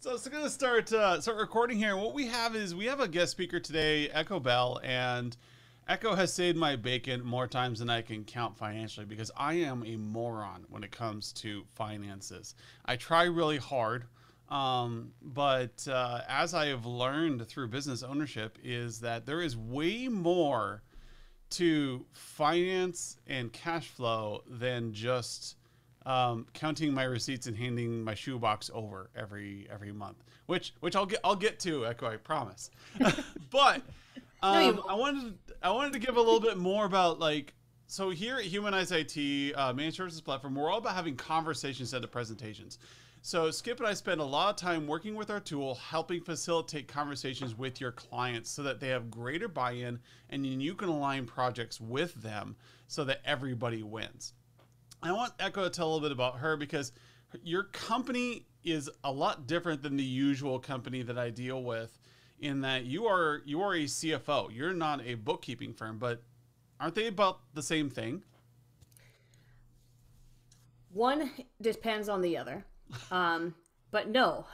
So going to start recording here. What we have is we have a guest speaker today, Echo Bell, and Echo has saved my bacon more times than I can count financially because I am a moron when it comes to finances. I try really hard, but as I have learned through business ownership is that there is way more to finance and cash flow than just counting my receipts and handing my shoebox over every month, which I'll get to, Echo, I promise. But I wanted to give a little bit more about so here at Humanize IT Managed Services Platform, we're all about having conversations instead of presentations. So Skip and I spend a lot of time working with our tool, helping facilitate conversations with your clients so that they have greater buy-in and you can align projects with them so that everybody wins. I want Echo to tell a little bit about her because your company is a lot different than the usual company that I deal with in that you are a CFO. You're not a bookkeeping firm, but aren't they about the same thing? One depends on the other. But no.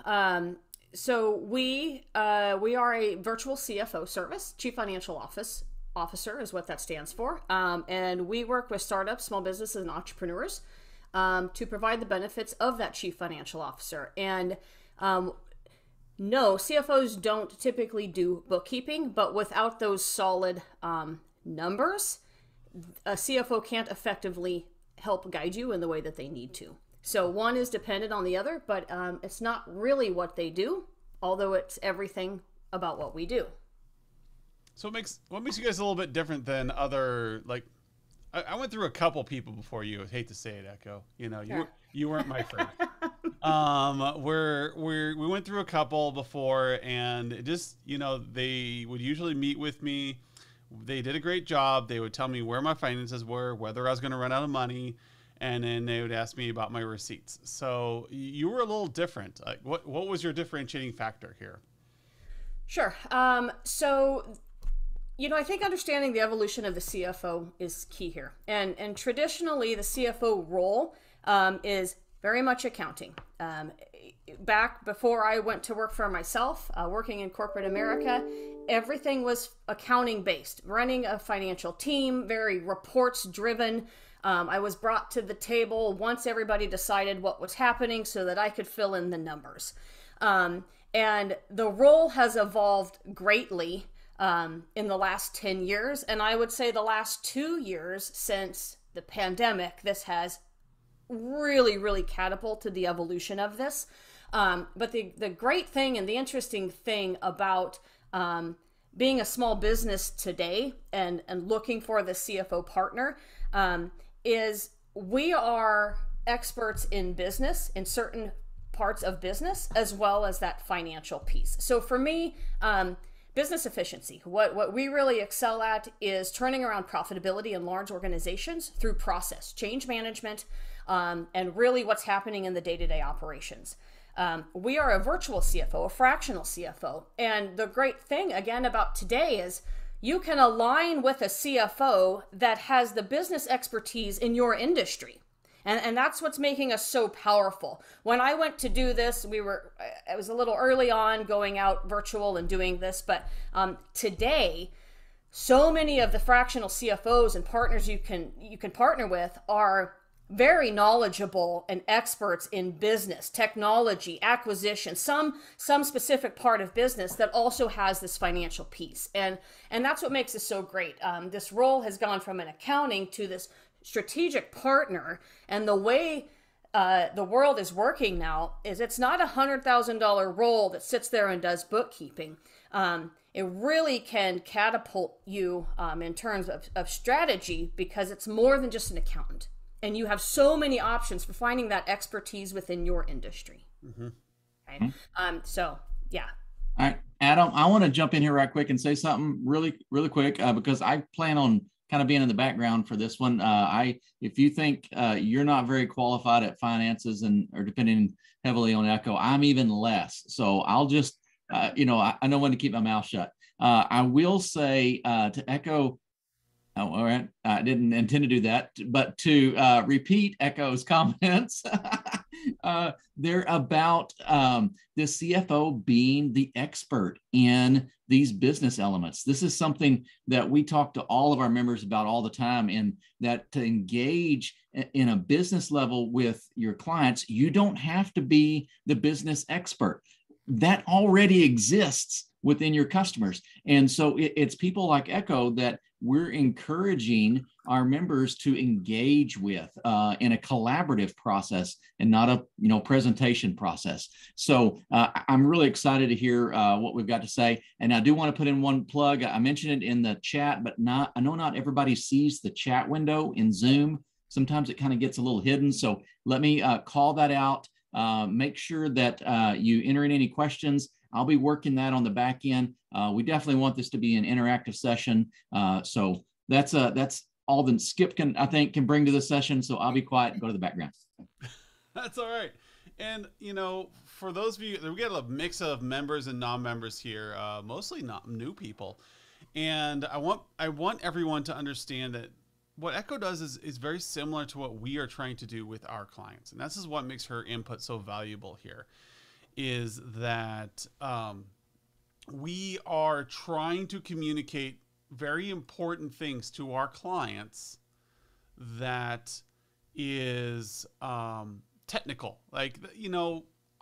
So we are a virtual CFO service. Chief Financial Officer is what that stands for. And we work with startups, small businesses, and entrepreneurs to provide the benefits of that Chief Financial Officer. And no, CFOs don't typically do bookkeeping, but without those solid numbers, a CFO can't effectively help guide you in the way that they need to. So one is dependent on the other, but it's not really what they do, although it's everything about what we do. So what makes you guys a little bit different than other, I went through a couple people before you. I hate to say it, Echo. Sure. You weren't my friend. We went through a couple before, and it just, they would usually meet with me. They did a great job. They would tell me where my finances were, whether I was going to run out of money, and then they would ask me about my receipts. So you were a little different. What was your differentiating factor here? Sure. So, I think understanding the evolution of the CFO is key here. And traditionally, the CFO role is very much accounting. Back before I went to work for myself, working in corporate America, everything was accounting based, running a financial team, very reports driven. I was brought to the table once everybody decided what was happening so that I could fill in the numbers. And the role has evolved greatly in the last 10 years. And I would say the last 2 years since the pandemic, this has really, really catapulted the evolution of this. But the great thing and the interesting thing about being a small business today and looking for the CFO partner is we are experts in business, in certain parts of business, as well as that financial piece. So for me, business efficiency, what we really excel at is turning around profitability in large organizations through process, change management, and really what's happening in the day-to-day operations. We are a virtual CFO, a fractional CFO. And the great thing, again, about today is you can align with a CFO that has the business expertise in your industry. And that's what's making us so powerful. When I went to do this, I was a little early on going out virtual and doing this, but today, so many of the fractional CFOs and partners you can partner with are very knowledgeable and experts in business, technology, acquisition, some specific part of business that also has this financial piece. And that's what makes it so great. This role has gone from an accounting to this strategic partner. And the way the world is working now is it's not $100,000 role that sits there and does bookkeeping. It really can catapult you in terms of strategy because it's more than just an accountant. And you have so many options for finding that expertise within your industry. Mm-hmm. Okay. So, yeah. All right, Adam, I want to jump in here right quick and say something really, really quick because I plan on kind of being in the background for this one. If you think you're not very qualified at finances or depending heavily on Echo, I'm even less. So I'll just, I know when to keep my mouth shut. I will say to Echo, all right, I didn't intend to do that, but to repeat Echo's comments, They're about the CFO being the expert in these business elements. This is something that we talk to all of our members about all the time, and that to engage in a business level with your clients, you don't have to be the business expert. That already exists within your customers. And so it's people like Echo that we're encouraging our members to engage with in a collaborative process and not a presentation process. So I'm really excited to hear what we've got to say. And I do want to put in one plug. I mentioned it in the chat, but I know not everybody sees the chat window in Zoom. Sometimes it kind of gets a little hidden. So let me call that out. Make sure that you enter in any questions. I'll be working that on the back end. We definitely want this to be an interactive session. So that's all that Skip can bring to the session. So I'll be quiet and go to the background. That's all right. And, for those of you, we get a mix of members and non-members here, mostly not new people. And I want everyone to understand that what Echo does is very similar to what we are trying to do with our clients. And this is what makes her input so valuable here, is that we are trying to communicate very important things to our clients that is technical. Like,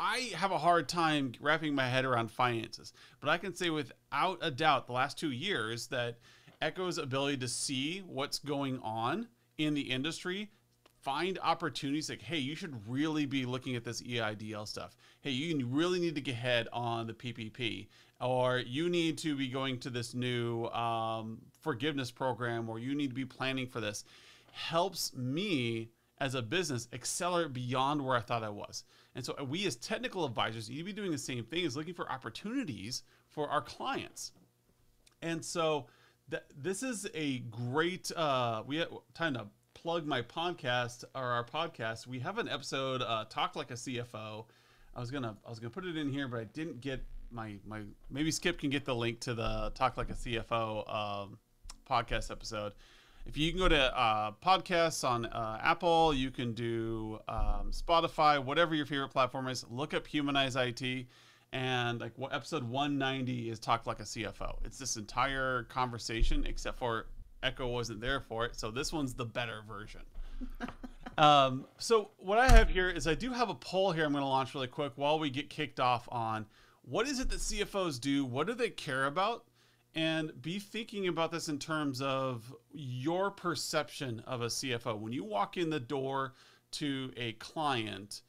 I have a hard time wrapping my head around finances, but I can say without a doubt the last 2 years that Echo's ability to see what's going on in the industry, find opportunities like, hey, you should really be looking at this EIDL stuff. Hey, you really need to get ahead on the PPP, or you need to be going to this new forgiveness program, or you need to be planning for this. Helps me as a business accelerate beyond where I thought I was. And so we as technical advisors need to be doing the same thing, as looking for opportunities for our clients. And so this is a great, we have time to plug my podcast, or our podcast. We have an episode, Talk Like a CFO. I was gonna put it in here, but I didn't get my maybe Skip can get the link to the Talk Like a CFO podcast episode. If you can go to podcasts on Apple, you can do Spotify, whatever your favorite platform is. Look up Humanize IT, and like episode 190 is Talk Like a CFO. It's this entire conversation, except for Echo wasn't there for it, so this one's the better version. So what I have here is I do have a poll here I'm going to launch really quick while we get kicked off on what is it that CFOs do, what do they care about, and be thinking about this in terms of your perception of a CFO. When you walk in the door to a client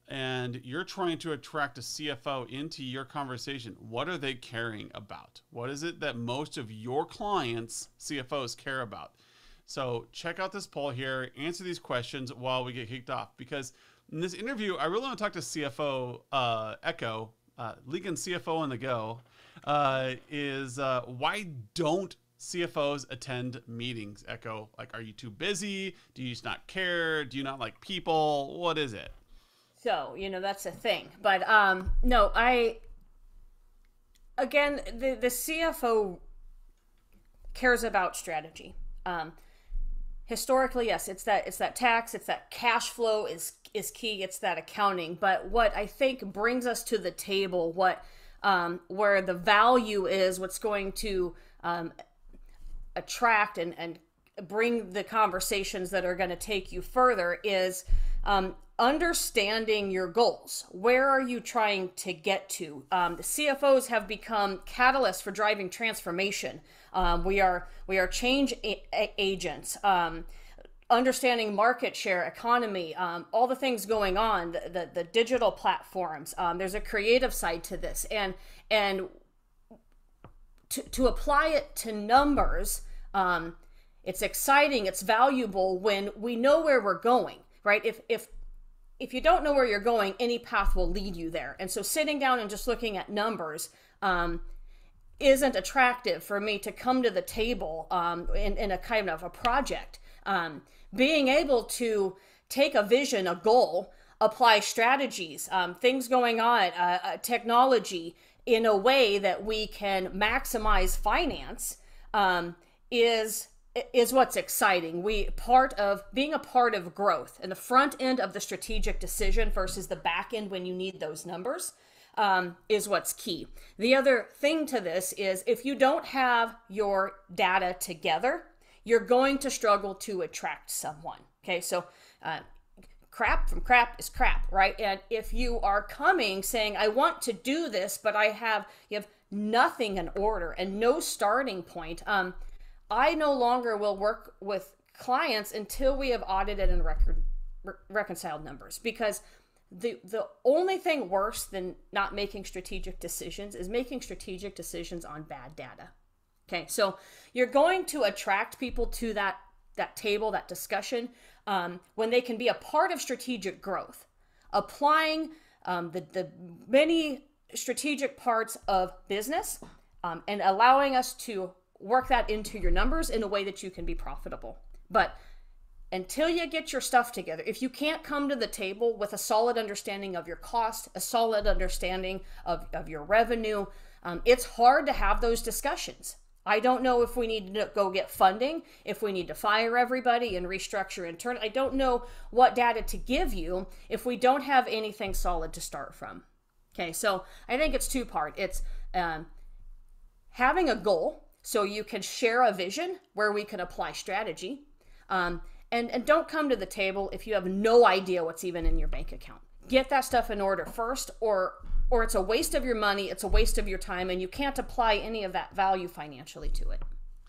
and you're trying to attract a CFO into your conversation, what are they caring about? What is it that most of your clients, CFOs, care about? So check out this poll here, answer these questions while we get kicked off. Because in this interview, I really want to talk to CFO Echo, Legan CFO on the go, why don't CFOs attend meetings, Echo? Like, are you too busy? Do you just not care? Do you not like people? What is it? So, that's a thing. But no, again, the CFO cares about strategy. Historically, yes, it's that tax, it's that cash flow is key, it's that accounting. But what I think brings us to the table, where the value is, what's going to attract and bring the conversations that are going to take you further is understanding your goals. Where are you trying to get to? The CFOs have become catalysts for driving transformation. We are change agents. Understanding market share, economy, all the things going on, the digital platforms. There's a creative side to this, and to apply it to numbers, it's exciting, it's valuable when we know where we're going, right? If you don't know where you're going, any path will lead you there. And so sitting down and just looking at numbers isn't attractive for me to come to the table in a kind of a project. Being able to take a vision, a goal, apply strategies, things going on, technology in a way that we can maximize finance is is what's exciting. Part of being a part of growth and the front end of the strategic decision versus the back end when you need those numbers is what's key. The other thing to this is if you don't have your data together, you're going to struggle to attract someone. Okay, so crap from crap is crap, right? And if you are coming saying, I want to do this, but you have nothing in order and no starting point, I no longer will work with clients until we have audited and reconciled numbers, because the only thing worse than not making strategic decisions is making strategic decisions on bad data. Okay, so you're going to attract people to that table, that discussion, when they can be a part of strategic growth, applying the many strategic parts of business and allowing us to work that into your numbers in a way that you can be profitable. But until you get your stuff together, if you can't come to the table with a solid understanding of your cost, a solid understanding of your revenue, it's hard to have those discussions. I don't know if we need to go get funding, if we need to fire everybody and restructure internally. I don't know what data to give you if we don't have anything solid to start from. Okay, so I think it's two-part. It's having a goal so you can share a vision where we can apply strategy. And don't come to the table if you have no idea what's even in your bank account. Get that stuff in order first, or it's a waste of your money, it's a waste of your time, and you can't apply any of that value financially to it.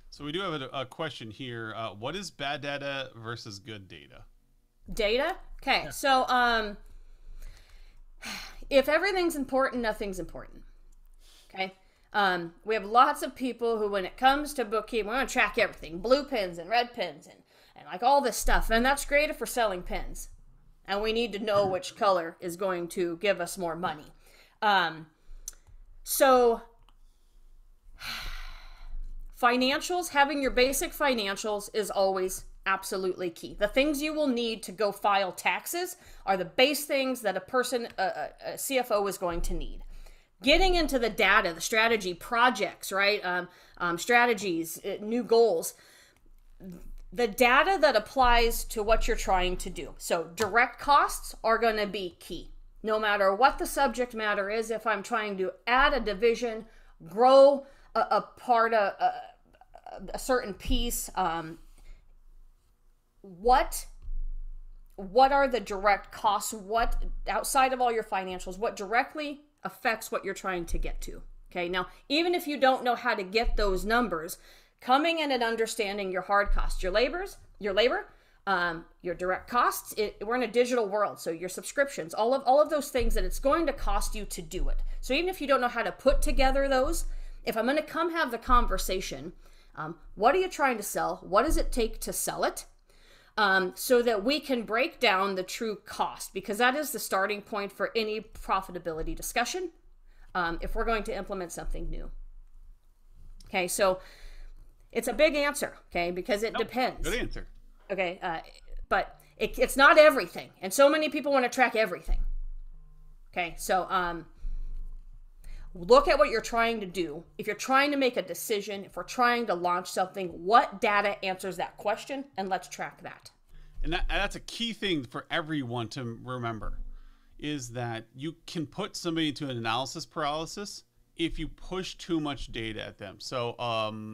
So we do have a question here. What is bad data versus good data? Data? Okay, yeah. So if everything's important, nothing's important. Okay? We have lots of people who, when it comes to bookkeeping, we want to track everything, blue pens and red pens and like all this stuff. And that's great if we're selling pens. And we need to know which color is going to give us more money. So financials, having your basic financials is always absolutely key. The things you will need to go file taxes are the base things that a CFO is going to need. Getting into the data, the strategy, projects, right? Strategies, new goals. The data that applies to what you're trying to do. So direct costs are going to be key. No matter what the subject matter is, if I'm trying to add a division, grow a part of a certain piece, what are the direct costs? What, outside of all your financials, what directly affects what you're trying to get to? Okay, now, even if you don't know how to get those numbers, coming in and understanding your hard costs, your labor, your direct costs. We're in a digital world, so your subscriptions, all of those things that it's going to cost you to do it. So even if you don't know how to put together those, if I'm going to come have the conversation, what are you trying to sell? What does it take to sell it? So that we can break down the true cost, because that is the starting point for any profitability discussion if we're going to implement something new. Okay, so it's a big answer, okay, because it depends. Good answer. Okay, but it's not everything, and so many people want to track everything. Okay, so look at what you're trying to do. If you're trying to make a decision, if we're trying to launch something, what data answers that question, and let's track that. And that's a key thing for everyone to remember, is that you can put somebody into an analysis paralysis if you push too much data at them. So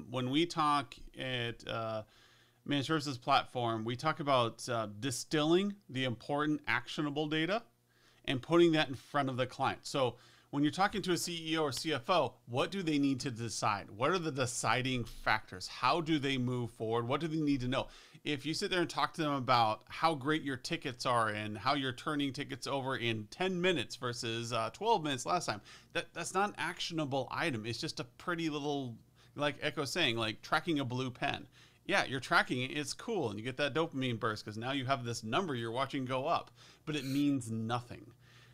when we talk at Managed Services Platform, we talk about distilling the important actionable data and putting that in front of the client. So when you're talking to a CEO or CFO, what do they need to decide? What are the deciding factors? How do they move forward? What do they need to know? If you sit there and talk to them about how great your tickets are and how you're turning tickets over in 10 minutes versus 12 minutes last time, that's not an actionable item. It's just a pretty little, like Echo's saying, like tracking a blue pen. Yeah, you're tracking it. It's cool. And you get that dopamine burst because now you have this number you're watching go up, but it means nothing.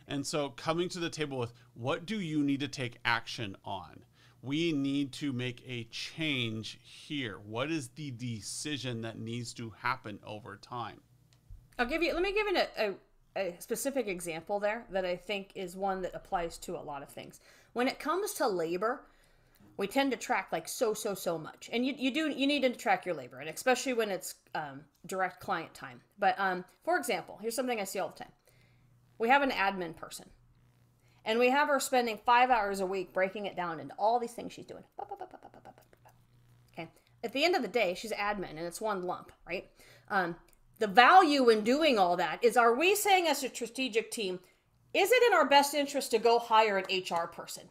And so coming to the table with, what do you need to take action on? We need to make a change here. What is the decision that needs to happen over time? Let me give you a specific example there that I think is one that applies to a lot of things. When it comes to labor, we tend to track like so much. And you need to track your labor, and especially when it's direct client time. But for example, here's something I see all the time. We have an admin person, and we have her spending 5 hours a week breaking it down into all these things she's doing. Okay. At the end of the day, she's admin, and it's one lump, right? The value in doing all that is, are we saying as a strategic team, is it in our best interest to go hire an HR person?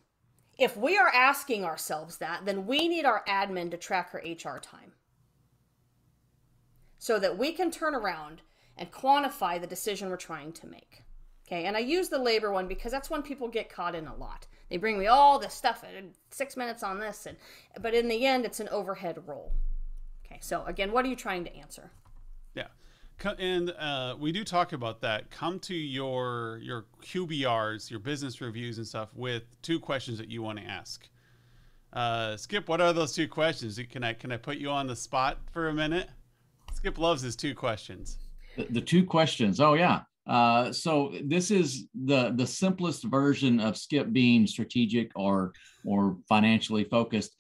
If we are asking ourselves that, then we need our admin to track her HR time so that we can turn around and quantify the decision we're trying to make. Okay, and I use the labor one because that's one people get caught in a lot. They bring me all this stuff and 6 minutes on this, but in the end, it's an overhead role. Okay, so again, what are you trying to answer? Yeah. And we do talk about that. Come to your QBRs, your business reviews and stuff, with 2 questions that you want to ask. Skip, what are those 2 questions? Can I put you on the spot for a minute? Skip loves his 2 questions. The 2 questions. Oh yeah. So this is the simplest version of Skip being strategic or financially focused.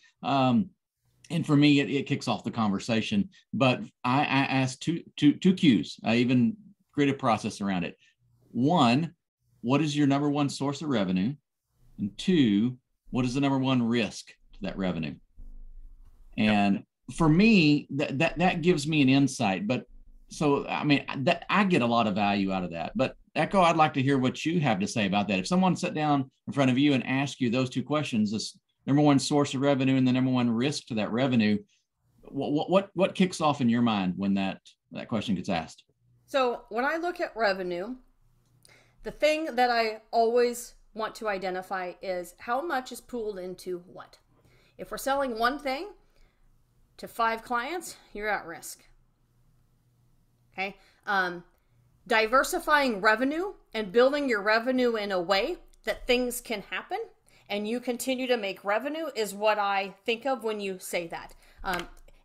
And for me, it kicks off the conversation. But I asked two Qs. I even created a process around it. 1, what is your number 1 source of revenue? And 2, what is the number 1 risk to that revenue? And for me, that gives me an insight. But so, I mean, I get a lot of value out of that. But Echo, I'd like to hear what you have to say about that. If someone sat down in front of you and asked you those 2 questions, this number 1 source of revenue and the number 1 risk to that revenue, what kicks off in your mind when that question gets asked? So when I look at revenue, the thing that I always want to identify is how much is pooled into what. If we're selling one thing to 5 clients, you're at risk. Okay. Diversifying revenue and building your revenue in a way that things can happen and you continue to make revenue is what I think of when you say that.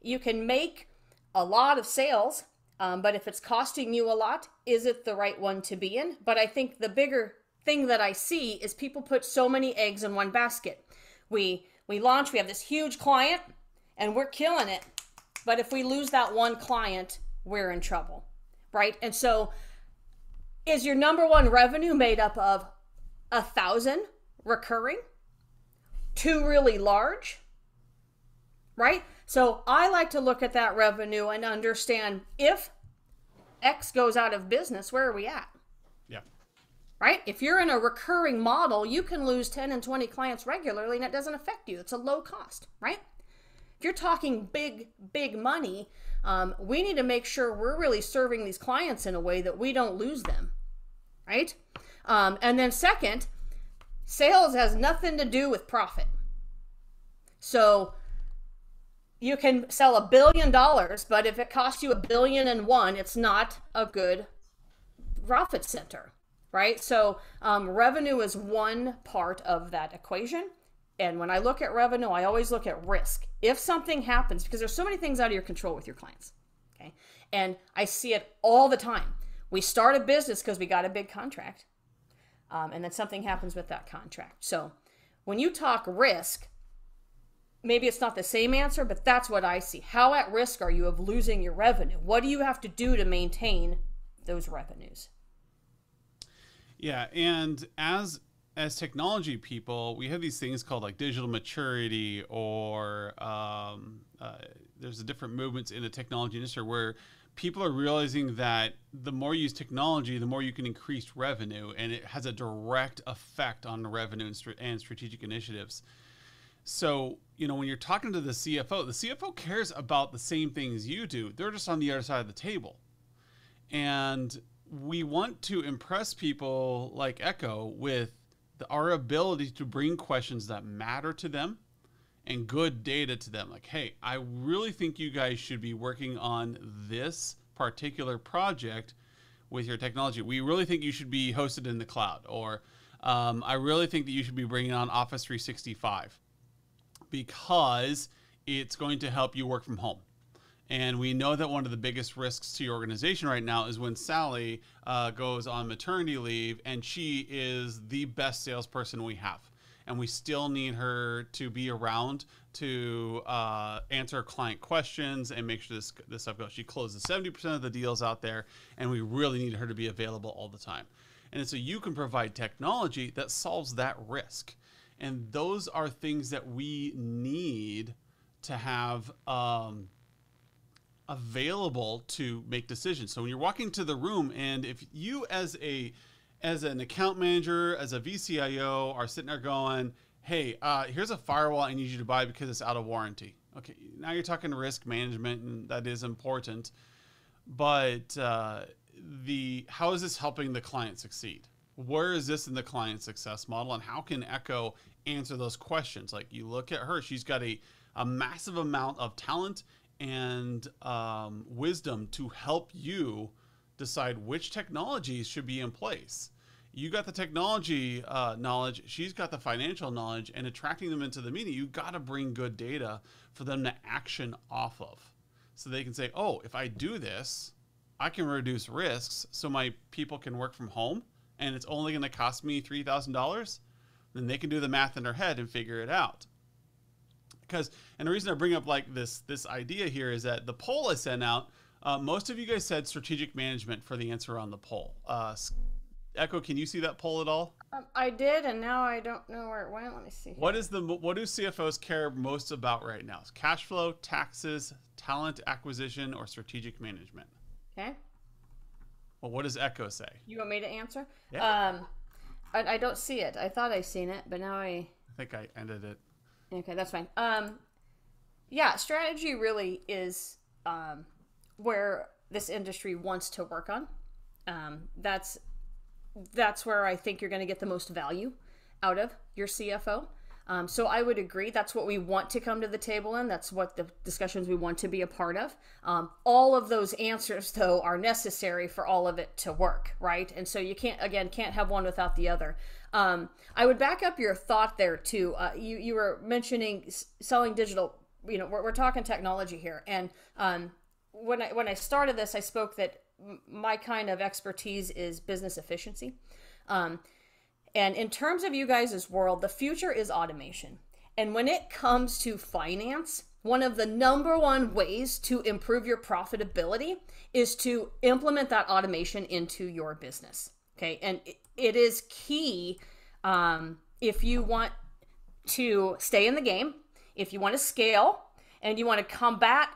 You can make a lot of sales, but if it's costing you a lot, is it the right one to be in? But I think the bigger thing that I see is people put so many eggs in one basket. We launch, we have this huge client, and we're killing it. But if we lose that one client, we're in trouble, right? And so is your number 1 revenue made up of 1,000 recurring, 2 really large, right? So I like to look at that revenue and understand, if X goes out of business, where are we at? Yeah. Right? If you're in a recurring model, you can lose 10 and 20 clients regularly and it doesn't affect you. It's a low cost, right? If you're talking big money, we need to make sure we're really serving these clients in a way that we don't lose them, right? And then second, sales has nothing to do with profit. So you can sell $1 billion, but if it costs you $1.1 billion, it's not a good profit center, right? So revenue is one part of that equation. And when I look at revenue, I always look at risk. If something happens, because there's so many things out of your control with your clients, okay? And I see it all the time. We start a business because we got a big contract, and then something happens with that contract. So when you talk risk, maybe it's not the same answer, but that's what I see. How at risk are you of losing your revenue? What do you have to do to maintain those revenues? Yeah, and as technology people, we have these things called like digital maturity, or there's a different movements in the technology industry where people are realizing that the more you use technology, the more you can increase revenue, and it has a direct effect on the revenue and strategic initiatives. So, you know, when you're talking to the CFO cares about the same things you do. They're just on the other side of the table. And we want to impress people like Echo with our ability to bring questions that matter to them and good data to them. Like, hey, I really think you guys should be working on this particular project with your technology. We really think you should be hosted in the cloud, or I really think that you should be bringing on Office 365 because it's going to help you work from home. And we know that one of the biggest risks to your organization right now is when Sally goes on maternity leave and she is the best salesperson we have. and we still need her to be around to answer client questions and make sure this stuff goes. She closes 70% of the deals out there, and we really need her to be available all the time. And so you can provide technology that solves that risk. And those are things that we need to have available to make decisions. So when you're walking to the room, and if you as an account manager, as a VCIO are sitting there going, hey, here's a firewall I need you to buy because it's out of warranty. Okay, now you're talking risk management, and that is important. But how is this helping the client succeed? Where is this in the client success model, and how can Echo answer those questions? Like, you look at her, she's got a massive amount of talent and wisdom to help you decide which technologies should be in place. You got the technology knowledge, she's got the financial knowledge, and attracting them into the meeting, you got to bring good data for them to action off of. So they can say, oh, if I do this, I can reduce risks so my people can work from home, and it's only going to cost me $3,000. Then they can do the math in their head and figure it out. And the reason I bring up like this idea here is that the poll I sent out, most of you guys said strategic management for the answer on the poll. Echo, can you see that poll at all? I did, and now I don't know where it went. Let me see. What do CFOs care most about right now? Cash flow, taxes, talent acquisition, or strategic management? Okay. Well, what does Echo say? You want me to answer? Yeah. I don't see it. I thought I seen it, but now I think I ended it. Okay, that's fine. Yeah, strategy really is where this industry wants to work on. That's where I think you're going to get the most value out of your CFO. So I would agree. That's what we want to come to the table in. That's what the discussions we want to be a part of. All of those answers, though, are necessary for all of it to work, right? And so you can't have one without the other. I would back up your thought there, too. You were mentioning selling digital. You know, we're talking technology here. And when I started this, I spoke that my kind of expertise is business efficiency. And in terms of you guys' world, the future is automation. And when it comes to finance, one of the number one ways to improve your profitability is to implement that automation into your business. Okay. And it is key if you want to stay in the game, if you want to scale, and you want to combat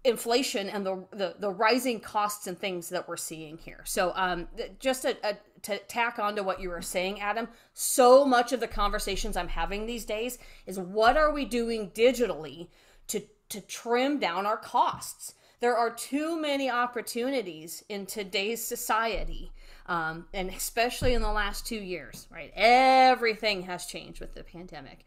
inflation and the rising costs and things that we're seeing here. So just to tack on to what you were saying, Adam, so much of the conversations I'm having these days is what are we doing digitally to trim down our costs? There are too many opportunities in today's society, and especially in the last 2 years, right? Everything has changed with the pandemic.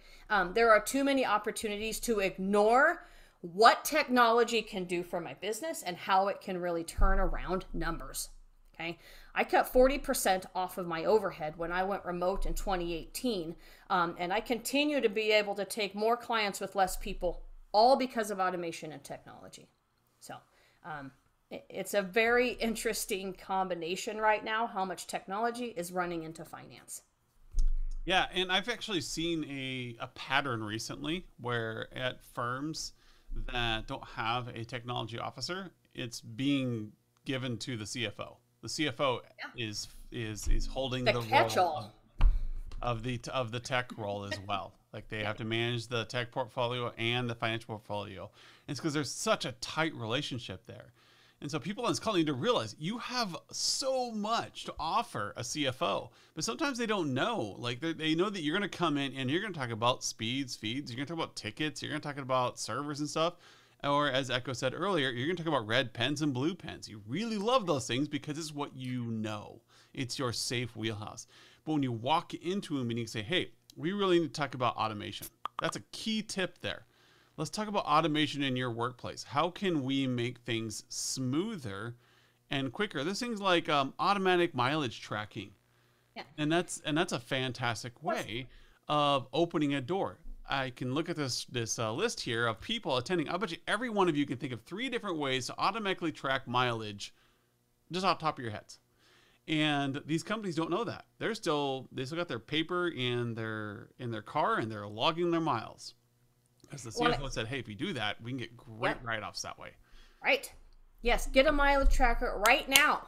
There are too many opportunities to ignore what technology can do for my business and how it can really turn around numbers. Okay. I cut 40% off of my overhead when I went remote in 2018. And I continue to be able to take more clients with less people, all because of automation and technology. So it's a very interesting combination right now, how much technology is running into finance. Yeah. And I've actually seen a pattern recently where at firms that don't have a technology officer, it's being given to the CFO. The CFO is holding the role of the tech role as well. Like they have to manage the tech portfolio and the financial portfolio. And it's because there's such a tight relationship there. And so people on this call need to realize you have so much to offer a CFO, but sometimes they don't know. Like they know that you're going to come in and you're going to talk about speeds, feeds, you're going to talk about tickets, you're going to talk about servers and stuff. Or as Echo said earlier, you're going to talk about red pens and blue pens. You really love those things because it's what you know. It's your safe wheelhouse. But when you walk into a meeting and say, hey, we really need to talk about automation. That's a key tip there. Let's talk about automation in your workplace. How can we make things smoother and quicker? There's things like automatic mileage tracking. Yeah. And that's a fantastic way of opening a door. I can look at this list here of people attending. I bet you every one of you can think of 3 different ways to automatically track mileage just off the top of your heads. And these companies don't know that. They still got their paper in their car, and they're logging their miles. As the CFO said, hey, if you do that, we can get great write-offs that way. Right. Yes. Get a mileage tracker right now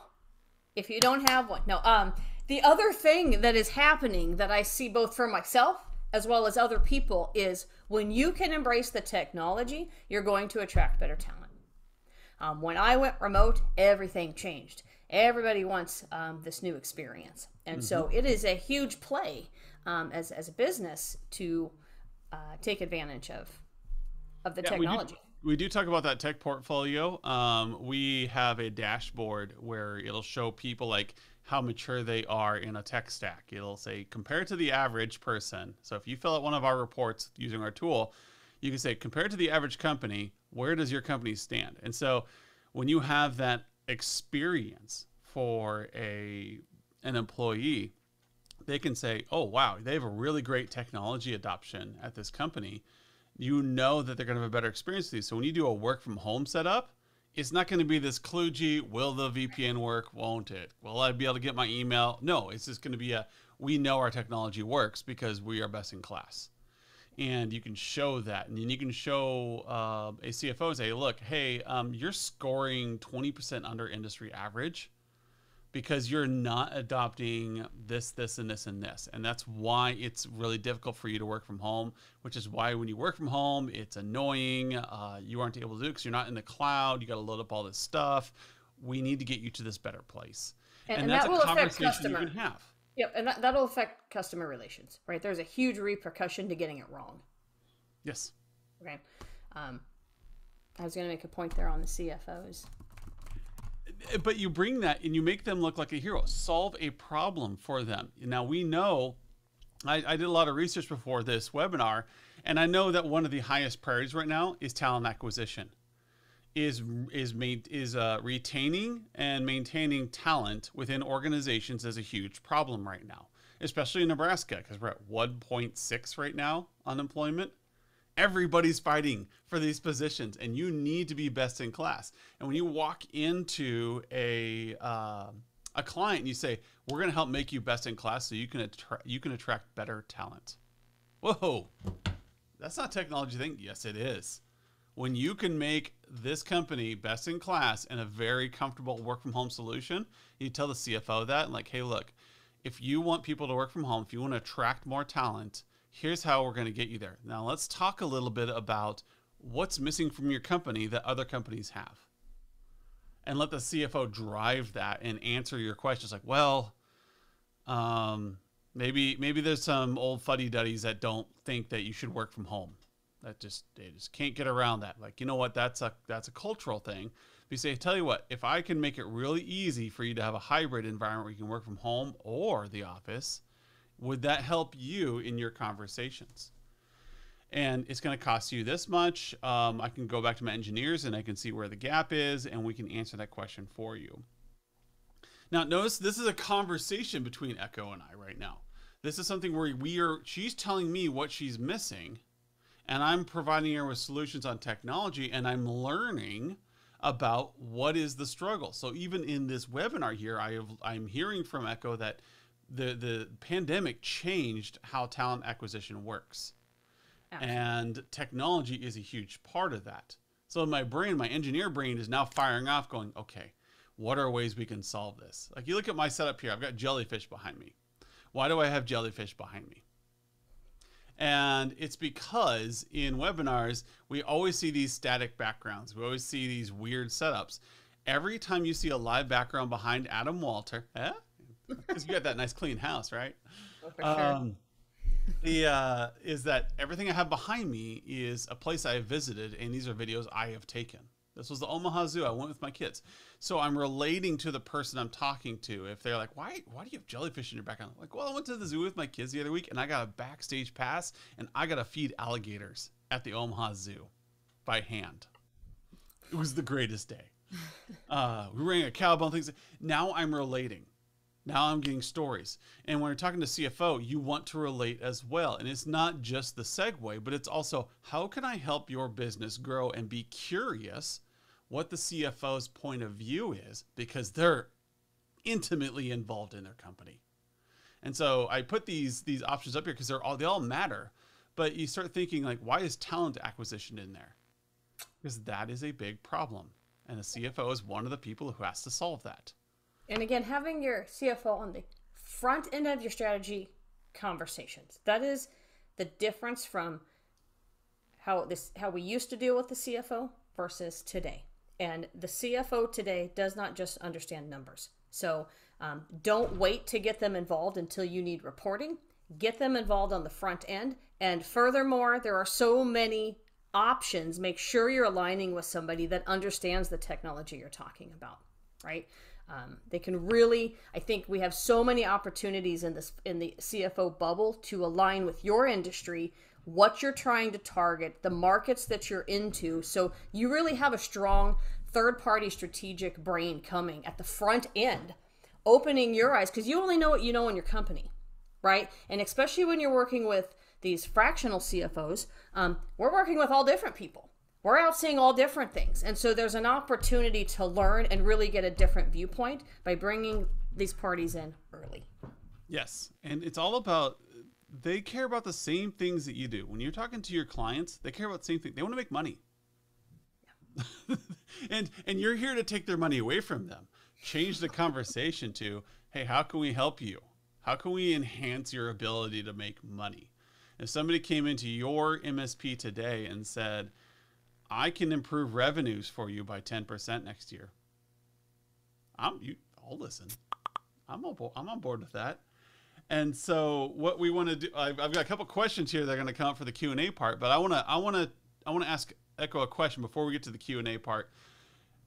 if you don't have one. No. The other thing that is happening that I see both for myself as well as other people is when you can embrace the technology, you're going to attract better talent. When I went remote, everything changed. Everybody wants this new experience. And so it is a huge play as a business to take advantage of the technology. We do talk about that tech portfolio. We have a dashboard where it'll show people like how mature they are in a tech stack. It'll say compared to the average person. So if you fill out one of our reports using our tool, you can say compared to the average company, where does your company stand? And so when you have that experience for an employee, they can say, oh, wow, they have a really great technology adoption at this company. You know that they're going to have a better experience with these. So when you do a work from home setup, it's not going to be this kludgy, will the VPN work, won't it? Will I be able to get my email? No, it's just going to be we know our technology works because we are best in class. And you can show that. And then you can show a CFO and say, look, hey, you're scoring 20% under industry average because you're not adopting this, this, and this, and this. And that's why it's really difficult for you to work from home, which is why when you work from home, it's annoying. You aren't able to do it because you're not in the cloud. You got to load up all this stuff. We need to get you to this better place. And that's that will a affect conversation customer. you can have. Yep, and that'll affect customer relations, right? There's a huge repercussion to getting it wrong. Yes. Okay. I was going to make a point there on the CFOs. But you bring that and you make them look like a hero. Solve a problem for them. Now, we know, I did a lot of research before this webinar, and I know that one of the highest priorities right now is talent acquisition. Is retaining and maintaining talent within organizations is a huge problem right now, especially in Nebraska, because we're at 1.6 right now unemployment. Everybody's fighting for these positions, and you need to be best in class. And when you walk into a client and you say, we're going to help make you best in class so you can attract better talent. Whoa, that's not a technology thing. Yes, it is. When you can make this company best in class and a very comfortable work from home solution, you tell the CFO that, and like, hey, look, if you want people to work from home, if you want to attract more talent, here's how we're going to get you there. Now let's talk a little bit about what's missing from your company that other companies have. And let the CFO drive that and answer your questions like, well, maybe there's some old fuddy-duddies that don't think that you should work from home. They just can't get around that. Like, you know what? That's a cultural thing. You say, tell you what, if I can make it really easy for you to have a hybrid environment where you can work from home or the office, would that help you in your conversations? And it's going to cost you this much. I can go back to my engineers and I can see where the gap is, and we can answer that question for you. Now, notice this is a conversation between Echo and I right now. This is something where she's telling me what she's missing, and I'm providing her with solutions on technology, and I'm learning about what is the struggle. So even in this webinar here, I'm hearing from Echo that the pandemic changed how talent acquisition works. Absolutely. And technology is a huge part of that. So my engineer brain is now firing off going, okay, what are ways we can solve this? Like you look at my setup here, I've got jellyfish behind me. Why do I have jellyfish behind me? And it's because in webinars, we always see these static backgrounds. We always see these weird setups. Every time you see a live background behind Adam Walter, because you got that nice clean house, right? Oh, for sure. Is that everything I have behind me is a place I have visited, and these are videos I have taken. This was the Omaha Zoo. I went with my kids. So I'm relating to the person I'm talking to. If they're like, why do you have jellyfish in your background? I'm like, well, I went to the zoo with my kids the other week, and I got a backstage pass, and I got to feed alligators at the Omaha Zoo by hand. It was the greatest day. We rang a cowbell and things. Now I'm relating. Now I'm getting stories. And when you're talking to CFO, you want to relate as well. And it's not just the segue, but it's also, how can I help your business grow and be curious what the CFO's point of view is, because they're intimately involved in their company. And so I put these options up here because they all matter. But you start thinking, like, why is talent acquisition in there? Because that is a big problem. And a CFO is one of the people who has to solve that. And again, having your CFO on the front end of your strategy conversations. That is the difference from how we used to deal with the CFO versus today. And the CFO today does not just understand numbers. So don't wait to get them involved until you need reporting. Get them involved on the front end. And furthermore, there are so many options. Make sure you're aligning with somebody that understands the technology you're talking about, right? They can really, I think we have so many opportunities in the CFO bubble to align with your industry, what you're trying to target, the markets that you're into. So you really have a strong third-party strategic brain coming at the front end, opening your eyes, because you only know what you know in your company, right? And especially when you're working with these fractional CFOs, we're working with all different people. We're out seeing all different things. And so there's an opportunity to learn and really get a different viewpoint by bringing these parties in early. Yes. And it's all about, they care about the same things that you do. When you're talking to your clients, they care about the same thing. They want to make money. Yeah. and you're here to take their money away from them. Change the conversation to, hey, how can we help you? How can we enhance your ability to make money? If somebody came into your MSP today and said, I can improve revenues for you by 10% next year, I'll listen. I'm on board with that. And so what we want to do, I've got a couple questions here that are going to come up for the Q&A part, but I want to ask Echo a question before we get to the Q&A part.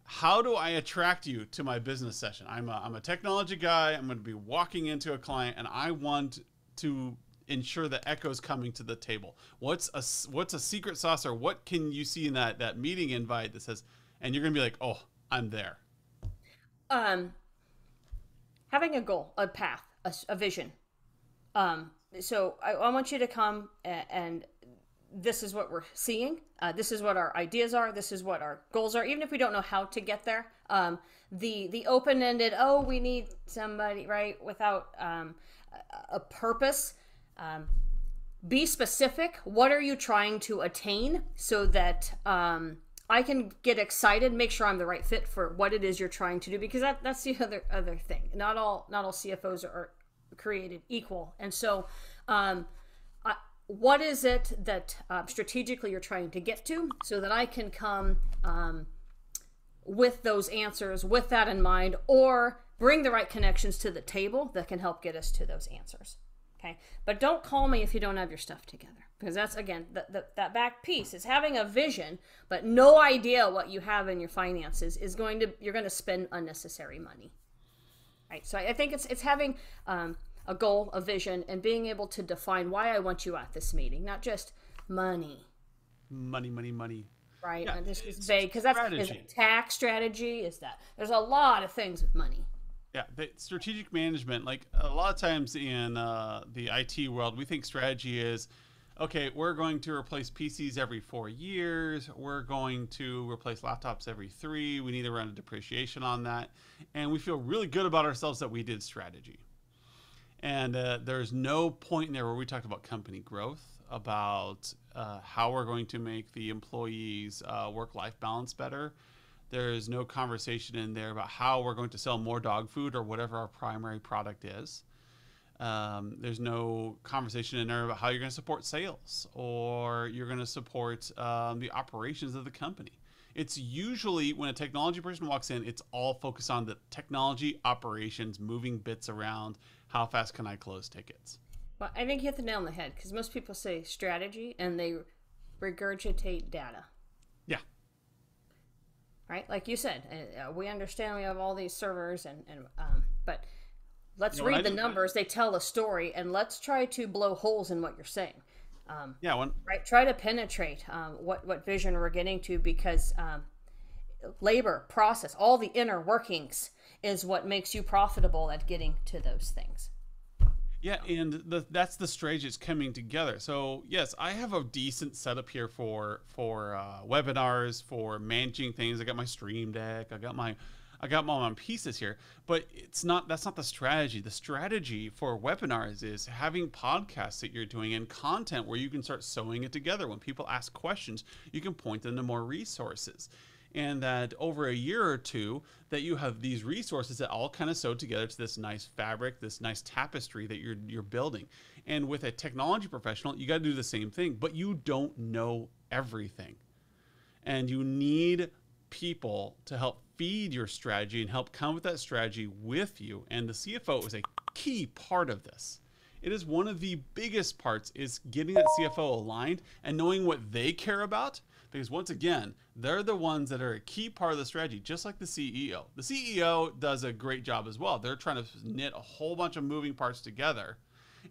How do I attract you to my business session? I'm a technology guy. I'm going to be walking into a client, and I want to ensure that Echo's coming to the table. What's a secret sauce, or what can you see in that meeting invite that says, and you're going to be like, oh, I'm there? Having a goal, a path, a vision. So I want you to come and this is what we're seeing. This is what our ideas are. This is what our goals are. Even if we don't know how to get there, the open-ended, oh, we need somebody, right, without a purpose. Be specific. What are you trying to attain so that I can get excited, make sure I'm the right fit for what it is you're trying to do, because that's the other thing. Not all CFOs are created equal. And so what is it that strategically you're trying to get to so that I can come with those answers, with that in mind, or bring the right connections to the table that can help get us to those answers. Okay, but don't call me if you don't have your stuff together, because that's, again, that back piece is having a vision, but no idea what you have in your finances you're going to spend unnecessary money. Right. So I think it's having a goal, a vision, and being able to define why I want you at this meeting, not just money. Money. Right. Yeah, and this is vague, because that's is it tax strategy. Is that there's a lot of things with money. Yeah, the strategic management, like a lot of times in the IT world, we think strategy is, okay, we're going to replace PCs every 4 years. We're going to replace laptops every 3. We need to run a depreciation on that. And we feel really good about ourselves that we did strategy. And there's no point in there where we talked about company growth, about how we're going to make the employees' work-life balance better. There is no conversation in there about how we're going to sell more dog food or whatever our primary product is. There's no conversation in there about how you're going to support sales or you're going to support the operations of the company. It's usually when a technology person walks in, it's all focused on the technology operations, moving bits around. How fast can I close tickets? Well, I think you hit the nail on the head, because most people say strategy and they regurgitate data. Yeah. Right? Like you said, we understand we have all these servers, but let's read the numbers. They tell a story, and let's try to blow holes in what you're saying. Right? Try to penetrate what vision we're getting to, because labor, process, all the inner workings is what makes you profitable at getting to those things. Yeah, and that's the strategy that's coming together. So yes, I have a decent setup here for webinars, for managing things. I got my Stream Deck. I I got them all on pieces here, but that's not the strategy. The strategy for webinars is having podcasts that you're doing and content where you can start sewing it together. When people ask questions, you can point them to more resources. And that over a year or two that you have these resources that all kind of sew together to this nice fabric, this nice tapestry that you're building. And with a technology professional, you got to do the same thing, but you don't know everything. And you need people to help feed your strategy and help come with that strategy with you. And the CFO is a key part of this. It is one of the biggest parts, is getting that CFO aligned and knowing what they care about. Because once again, they're the ones that are a key part of the strategy, just like the CEO. The CEO does a great job as well. They're trying to knit a whole bunch of moving parts together.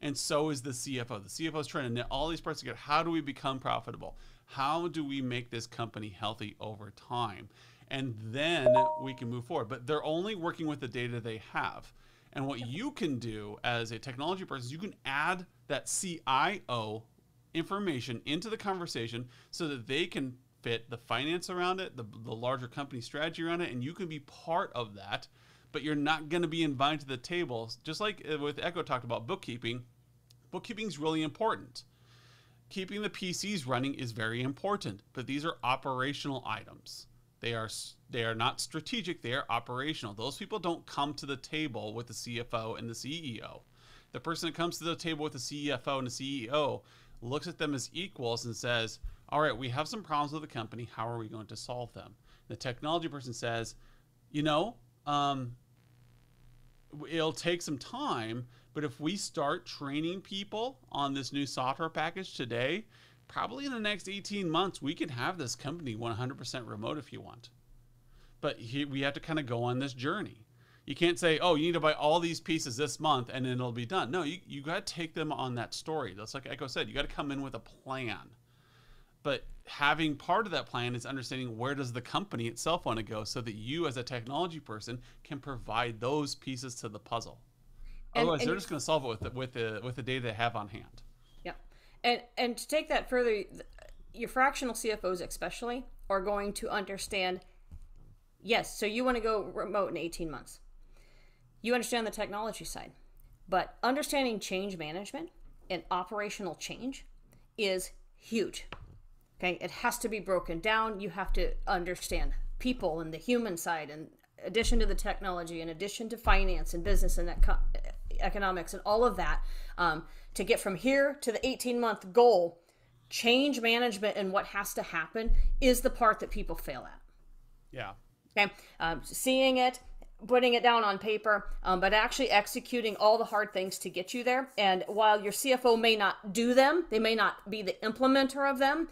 And so is the CFO. The CFO is trying to knit all these parts together. How do we become profitable? How do we make this company healthy over time? And then we can move forward. But they're only working with the data they have. And what you can do as a technology person is you can add that CIO information into the conversation so that they can fit the finance around it, the larger company strategy around it, and you can be part of that, but you're not going to be invited to the table. Just like with Echo talked about bookkeeping, bookkeeping is really important. Keeping the PCs running is very important, but these are operational items. They are not strategic, they are operational. Those people don't come to the table with the CFO and the CEO. The person that comes to the table with the CFO and the CEO looks at them as equals and says, all right, we have some problems with the company. How are we going to solve them? The technology person says, it'll take some time, but if we start training people on this new software package today, probably in the next 18 months, we can have this company 100% remote if you want. But we have to kind of go on this journey. You can't say, oh, you need to buy all these pieces this month and then it'll be done. No, you got to take them on that story. That's like Echo said, you got to come in with a plan. But having part of that plan is understanding where does the company itself want to go so that you as a technology person can provide those pieces to the puzzle. Otherwise, they're just going to solve it with the data they have on hand. Yeah. And to take that further, your fractional CFOs especially are going to understand, yes, so you want to go remote in 18 months. You understand the technology side, but understanding change management and operational change is huge. Okay, it has to be broken down. You have to understand people and the human side, in addition to the technology, in addition to finance and business and economics and all of that, to get from here to the 18-month goal. Change management and what has to happen is the part that people fail at. Yeah. Okay, seeing it, putting it down on paper, but actually executing all the hard things to get you there. And while your CFO may not do them, they may not be the implementer of them,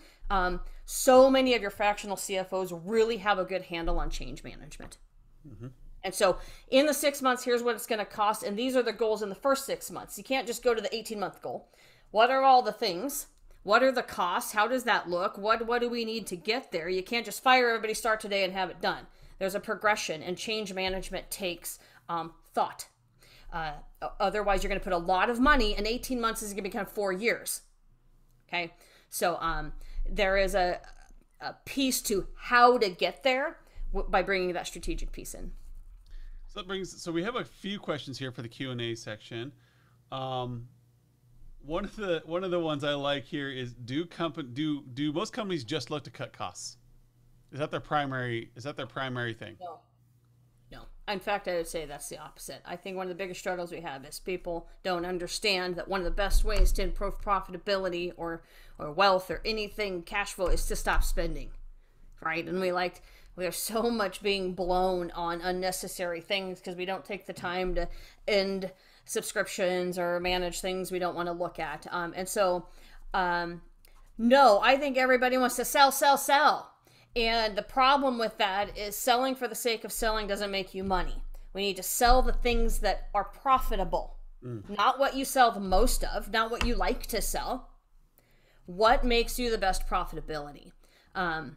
so many of your fractional CFOs really have a good handle on change management. Mm-hmm. And so in the 6 months, here's what it's going to cost. And these are the goals in the first 6 months. You can't just go to the 18-month goal. What are all the things? What are the costs? How does that look? What do we need to get there? You can't just fire everybody, start today, and have it done. There's a progression, and change management takes thought. Otherwise, you're going to put a lot of money, and 18 months is going to become 4 years. Okay, so there is a piece to how to get there by bringing that strategic piece in. So we have a few questions here for the Q&A section. One of the ones I like here is do most companies just look to cut costs? Is that their primary thing? No. In fact, I would say that's the opposite. I think one of the biggest struggles we have is people don't understand that one of the best ways to improve profitability or wealth or anything cash flow is to stop spending, right? And we have so much being blown on unnecessary things because we don't take the time to end subscriptions or manage things we don't want to look at. No, I think everybody wants to sell. And the problem with that is selling for the sake of selling doesn't make you money. We need to sell the things that are profitable, not what you sell the most of, not what you like to sell. What makes you the best profitability? And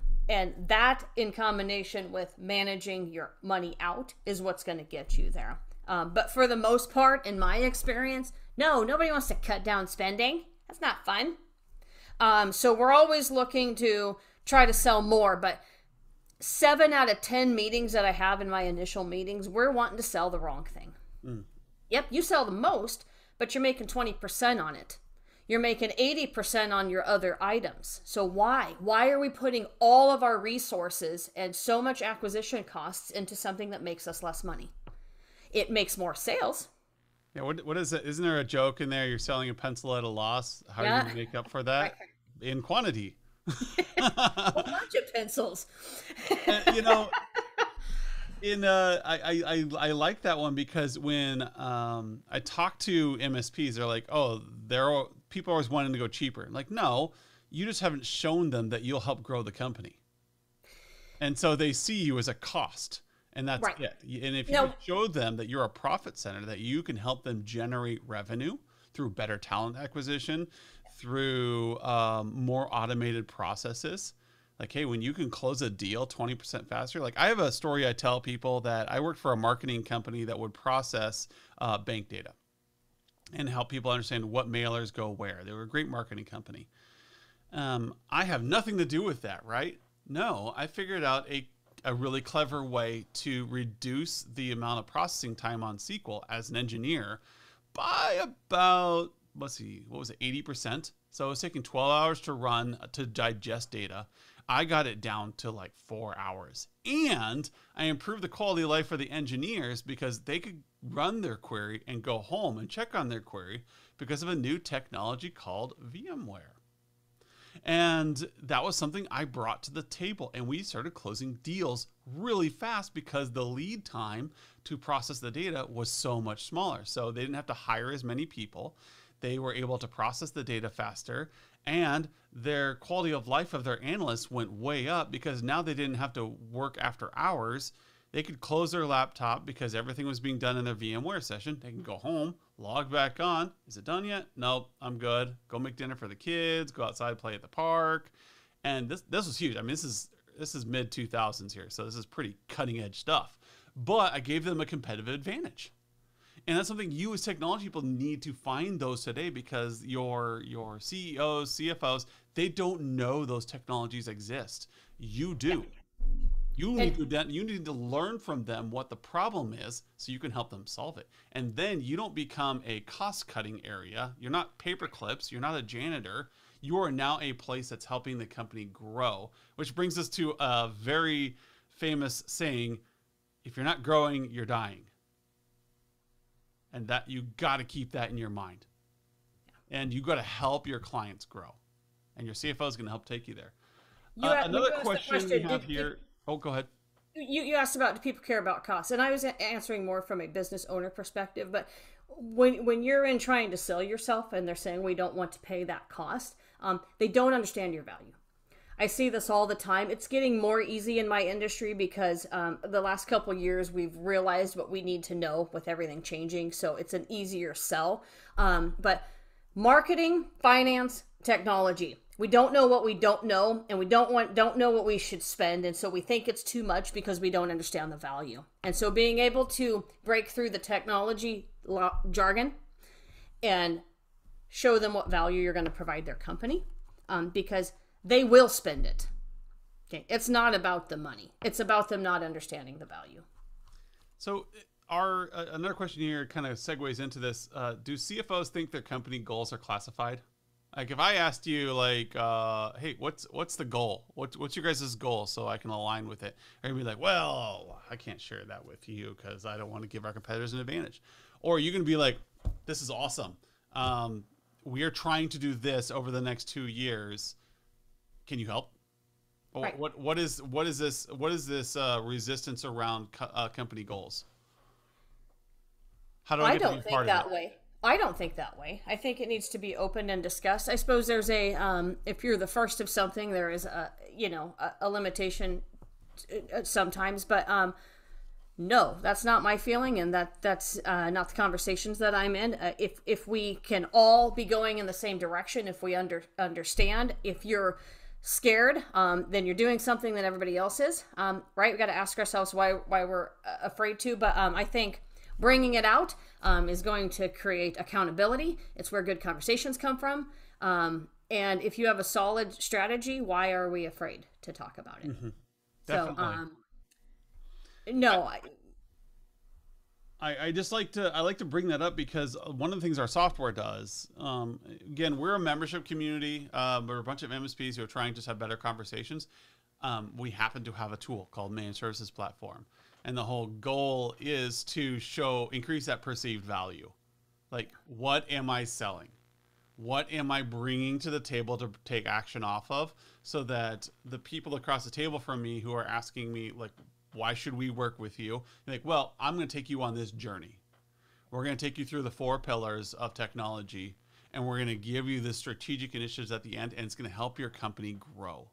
that in combination with managing your money out is what's going to get you there. But for the most part, in my experience, no, nobody wants to cut down spending. That's not fun. So we're always looking to try to sell more, but 7 out of 10 meetings that I have in my initial meetings, we're wanting to sell the wrong thing. Yep, you sell the most, but you're making 20% on it. You're making 80% on your other items. So why? Why are we putting all of our resources and so much acquisition costs into something that makes us less money? It makes more sales. Yeah, what is it? Isn't there a joke in there? You're selling a pencil at a loss. How are you going to make up for that? Right. In quantity. A bunch of pencils. You know, I like that one because when I talk to MSPs, they're like, oh, people are always wanting to go cheaper. Like, no, you just haven't shown them that you'll help grow the company. And so they see you as a cost, and that's right. it. And if you show them that you're a profit center, that you can help them generate revenue through better talent acquisition, through more automated processes. Like, hey, when you can close a deal 20% faster, like I have a story I tell people that I worked for a marketing company that would process bank data and help people understand what mailers go where. They were a great marketing company. I have nothing to do with that, right? No, I figured out a really clever way to reduce the amount of processing time on SQL as an engineer by about, let's see, what was it, 80%? So it was taking 12 hours to run to digest data. I got it down to like 4 hours. And I improved the quality of life for the engineers because they could run their query and go home and check on their query because of a new technology called VMware. And that was something I brought to the table, and we started closing deals really fast because the lead time to process the data was so much smaller. So they didn't have to hire as many people. They were able to process the data faster, and their quality of life of their analysts went way up because now they didn't have to work after hours. They could close their laptop because everything was being done in their VMware session. They can go home, log back on. Is it done yet? Nope, I'm good. Go make dinner for the kids, go outside, play at the park. And this was huge. I mean, this is mid 2000s here. So this is pretty cutting edge stuff, but I gave them a competitive advantage. And that's something you as technology people need to find those today, because your CEOs, CFOs, they don't know those technologies exist. You do. You need to learn from them what the problem is so you can help them solve it. And then you don't become a cost-cutting area. You're not paper clips. You're not a janitor. You are now a place that's helping the company grow, which brings us to a very famous saying, if you're not growing, you're dying. And that you got to keep that in your mind. And you got to help your clients grow. And your CFO is going to help take you there. Another question we have here. Oh, go ahead. You asked about, do people care about costs? And I was answering more from a business owner perspective. But when you're in trying to sell yourself and they're saying we don't want to pay that cost, they don't understand your value. I see this all the time. It's getting more easy in my industry because the last couple of years we've realized what we need to know with everything changing. So it's an easier sell. But marketing, finance, technology. We don't know what we don't know, and we don't know what we should spend, and so we think it's too much because we don't understand the value. And so being able to break through the technology jargon and show them what value you're going to provide their company, because they will spend it. Okay, it's not about the money; it's about them not understanding the value. So, another question here kind of segues into this. Do CFOs think their company goals are classified? Like if I asked you like, hey, what's the goal? What's your guys' goal so I can align with it? Or you'd be like, well, I can't share that with you because I don't want to give our competitors an advantage. Or you can be like, this is awesome. We are trying to do this over the next 2 years. Can you help? Right. What is this resistance around company goals? How do I get to be part of it? I don't think that way. I think it needs to be open and discussed. I suppose there's if you're the first of something, there is a limitation sometimes, but no, that's not my feeling, and that's not the conversations that I'm in. If we can all be going in the same direction, if we understand, if you're scared, then you're doing something that everybody else is, right? We got to ask ourselves why we're afraid to, but I think bringing it out is going to create accountability. It's where good conversations come from. And if you have a solid strategy, why are we afraid to talk about it? Mm-hmm. So, Definitely. no, I just like to bring that up because one of the things our software does, again, we're a membership community. We're a bunch of MSPs who are trying to just have better conversations. We happen to have a tool called Managed Services Platform, and the whole goal is to increase that perceived value. Like, what am I selling? What am I bringing to the table to take action off of, so that the people across the table from me who are asking me, like, why should we work with you? Like, well, I'm going to take you on this journey. We're going to take you through the 4 pillars of technology, and we're going to give you the strategic initiatives at the end, and it's going to help your company grow.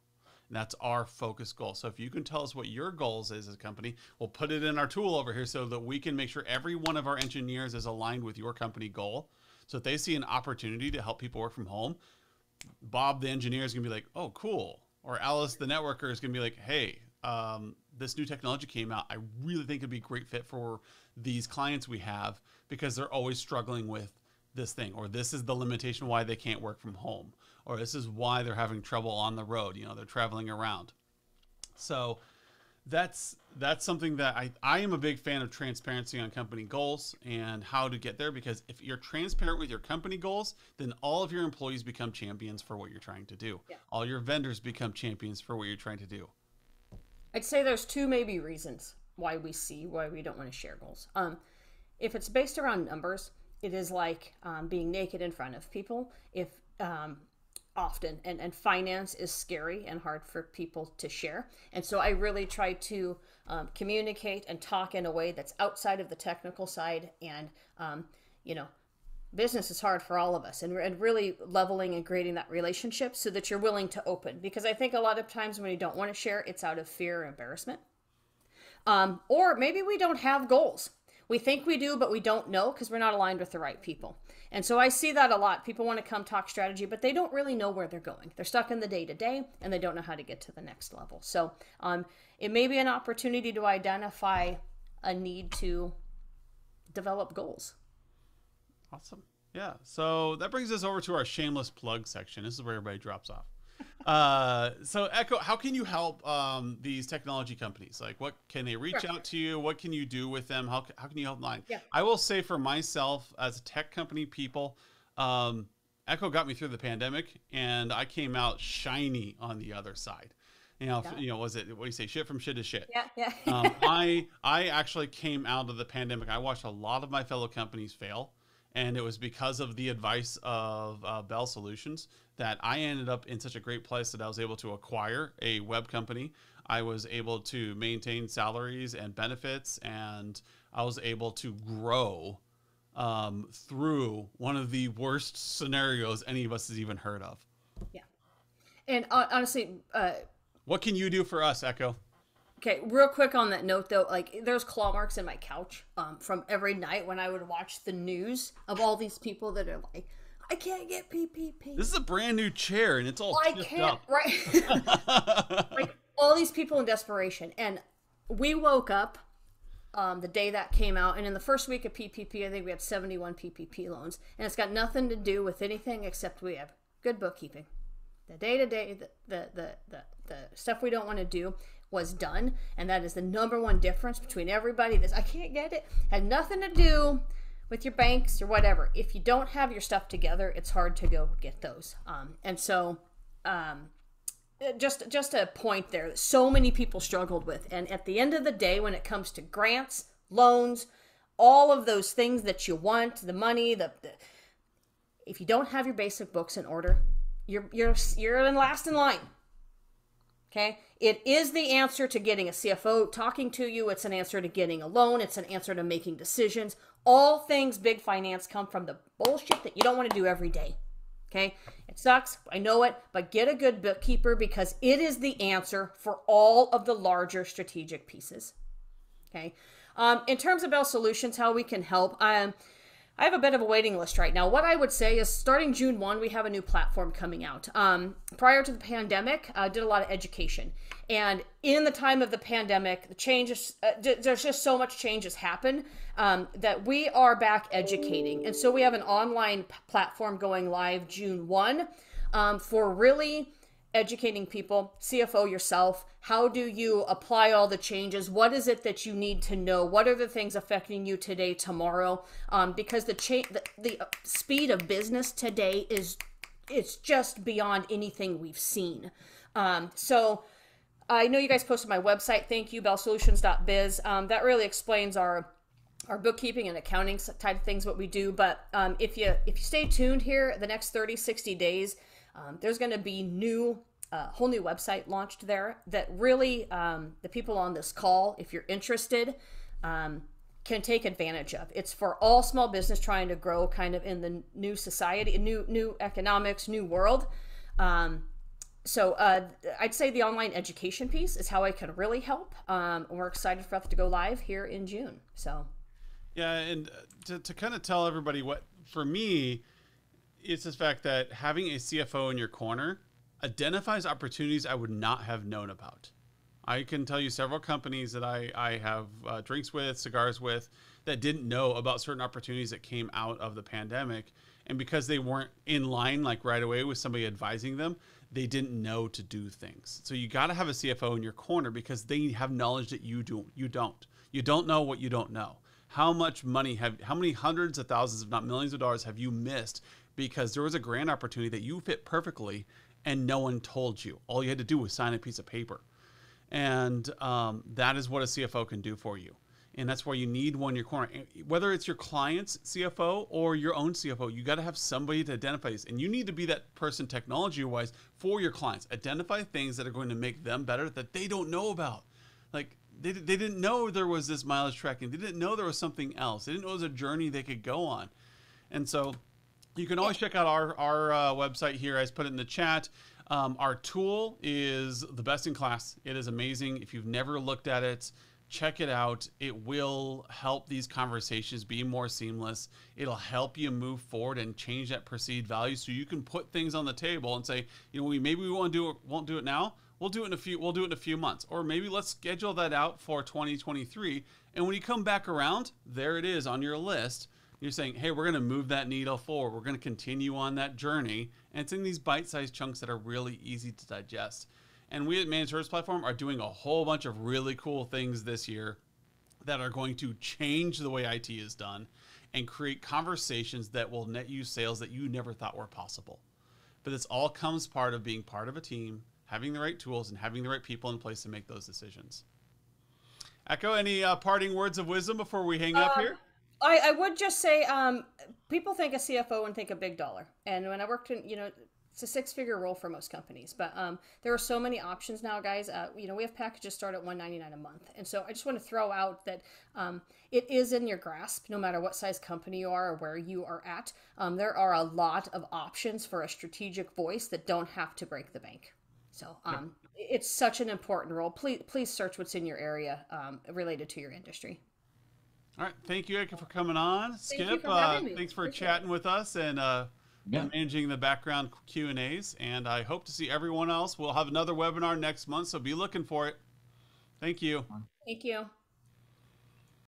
And that's our focus goal. So if you can tell us what your goals is as a company, we'll put it in our tool over here so that we can make sure every one of our engineers is aligned with your company goal. So if they see an opportunity to help people work from home, Bob, the engineer, is going to be like, oh, cool. Or Alice, the networker, is going to be like, hey, this new technology came out. I really think it'd be a great fit for these clients we have because they're always struggling with this thing, or this is the limitation why they can't work from home, or this is why they're having trouble on the road. You know, they're traveling around. So that's something that I am a big fan of, transparency on company goals and how to get there, because if you're transparent with your company goals, then all of your employees become champions for what you're trying to do. Yeah. All your vendors become champions for what you're trying to do. I'd say there's 2 maybe reasons why we don't want to share goals. If it's based around numbers, it is like being naked in front of people. If often, and finance is scary and hard for people to share. And so I really try to communicate and talk in a way that's outside of the technical side. And, business is hard for all of us, and really leveling and creating that relationship so that you're willing to open. Because I think a lot of times when you don't want to share, it's out of fear or embarrassment. Or maybe we don't have goals. We think we do, but we don't know because we're not aligned with the right people. And so I see that a lot. People want to come talk strategy, but they don't really know where they're going. They're stuck in the day-to-day, and they don't know how to get to the next level. So it may be an opportunity to identify a need to develop goals. Awesome. Yeah. So that brings us over to our shameless plug section. This is where everybody drops off. So Echo, how can you help these technology companies? Like, what can they reach out to you? What can you do with them? How can you help them? Yeah. I will say for myself, as a tech company people, Echo got me through the pandemic, and I came out shiny on the other side. Was it, what do you say? Shit from shit to shit. Yeah. I actually came out of the pandemic. I watched a lot of my fellow companies fail. And it was because of the advice of Bell Solutions that I ended up in such a great place that I was able to acquire a web company. I was able to maintain salaries and benefits, and I was able to grow through one of the worst scenarios any of us has even heard of. Yeah. And honestly, what can you do for us, Echo? okay, real quick on that note though, like there's claw marks in my couch from every night when I would watch the news of all these people that are like, I can't get PPP. This is a brand new chair, and it's all I can't, up. right? Like all these people in desperation. And we woke up the day that came out, and in the first week of PPP, I think we had 71 PPP loans. And it's got nothing to do with anything except we have good bookkeeping. The day-to-day, the stuff we don't want to do was done, and that is the number one difference between everybody. This I can't get it had nothing to do with your banks or whatever. If you don't have your stuff together, it's hard to go get those. And so just a point there that so many people struggled with. And at the end of the day, when it comes to grants, loans, all of those things that you want, the money, if you don't have your basic books in order, you're in last in line. Okay, it is the answer to getting a CFO talking to you. It's an answer to getting a loan. It's an answer to making decisions. All things big finance come from the bullshit that you don't want to do every day. Okay, it sucks. I know it, but get a good bookkeeper because it is the answer for all of the larger strategic pieces. Okay, in terms of Bell Solutions, how we can help. I have a bit of a waiting list right now. What I would say is starting June 1, we have a new platform coming out. Prior to the pandemic, I did a lot of education. And in the time of the pandemic, the changes, there's just so much change has happened that we are back educating. And so we have an online platform going live June 1 for really educating people, CFO yourself. How do you apply all the changes? What is it that you need to know? What are the things affecting you today, tomorrow? Because the speed of business today it's just beyond anything we've seen. So I know you guys posted my website. Thank you, bellsolutions.biz. That really explains our bookkeeping and accounting type of things, what we do. But if you stay tuned here the next 30, 60 days, there's going to be whole new website launched there that really the people on this call, if you're interested, can take advantage of. It's for all small business trying to grow kind of in the new society, new economics, new world. So I'd say the online education piece is how I can really help. We're excited for that to go live here in June. So. Yeah, and to kind of tell everybody what, for me, it's the fact that having a CFO in your corner identifies opportunities I would not have known about. I can tell you several companies that I have drinks with, cigars with, that didn't know about certain opportunities that came out of the pandemic. And because they weren't in line like right away with somebody advising them, they didn't know to do things. So you got to have a CFO in your corner because they have knowledge that you don't. You don't know what you don't know. How many hundreds of thousands, if not millions of dollars have you missed because there was a grant opportunity that you fit perfectly and no one told you? All you had to do was sign a piece of paper. And that is what a CFO can do for you. And that's why you need one in your corner. Whether it's your client's CFO or your own CFO, you got to have somebody to identify these. And you need to be that person technology-wise for your clients. Identify things that are going to make them better that they don't know about. Like, they didn't know there was this mileage tracking. They didn't know there was something else. They didn't know there was a journey they could go on. And so you can always check out our website here. I just put it in the chat. Our tool is the best in class. It is amazing. If you've never looked at it, check it out. It will help these conversations be more seamless. It'll help you move forward and change that perceived value so you can put things on the table and say, you know, maybe we won't do it now. We'll do it in a few months, or maybe let's schedule that out for 2023. And when you come back around, there it is on your list. You're saying, hey, we're going to move that needle forward. We're going to continue on that journey. And it's in these bite-sized chunks that are really easy to digest. And we at Managed Service Platform are doing a whole bunch of really cool things this year that are going to change the way IT is done and create conversations that will net you sales that you never thought were possible. But this all comes part of being part of a team, having the right tools, and having the right people in place to make those decisions. Echo, any parting words of wisdom before we hang up here? I would just say, people think a CFO and think a big dollar. And when I worked in, it's a six-figure role for most companies. But there are so many options now, guys. We have packages start at $199 a month. And so I just want to throw out that it is in your grasp, no matter what size company you are or where you are at. There are a lot of options for a strategic voice that don't have to break the bank. So it's such an important role. Please search what's in your area related to your industry. All right. Thank you, Eka, for coming on. Skip, thanks for chatting with us and managing the background Q&As. And I hope to see everyone else. We'll have another webinar next month, so be looking for it. Thank you. Thank you.